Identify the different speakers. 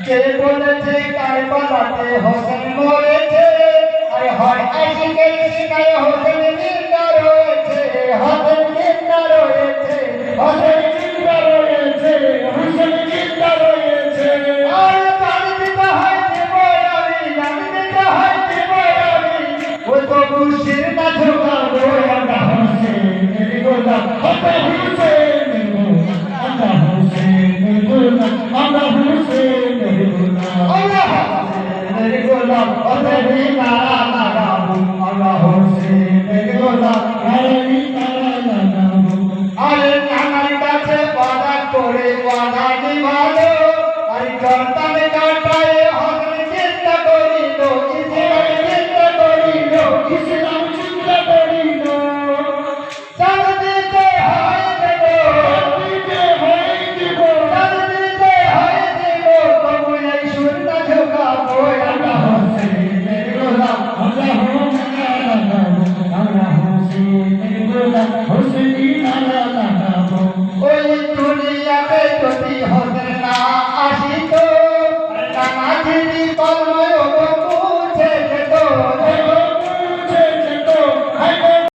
Speaker 1: কে বলেছে কারবালাতে হোসেন মরেছে, আরে হয় আশিকের শিকায় হোসেন জিন্দা রয়েছে, হোসেন জিন্দা রয়েছে, হোসেন জিন্দা রয়েছে, হোসেন জিন্দা রয়েছে। আর গান দিতে হয় জীবরানি, গান দিতে হয় জীবরানি, ও তো খুশির না ঝোঁকাবো আমরা হোসেনের গোলাম, আমরা হোসেনের গোলাম, আমরা হোসেনের গোলাম, আমরা হোসেনের গোলাম, আমরা হোসেনের গোলাম, হোসেনের নারা লাগাবো, আমরা হোসেনের গোলাম, হোসেনের নারা লাগাবো। আরে নানার কাছে ওয়াদা করে ওয়াদা নিভালো, আরে সন্তান কাটায় হোসেন চিন্তা করিল, ইসলাম চিন্তা করিল, ইসলাম চিন্তা করিল। চাঁদ দিতে হয় দেব, দিতে হয় দেব, চাঁদ দিতে হয় দেব, তবু এই সুরটা ঝোঁকাবো আমরা হোসেনের গোলাম, আমরা হোসেনের লাগাবো, আমরা হোসেনের গোলাম, হোসেনের নারা লাগাবো। ওই দুনিয়াতে যদি হোসেন না আসিত, নানা দিদি কলময়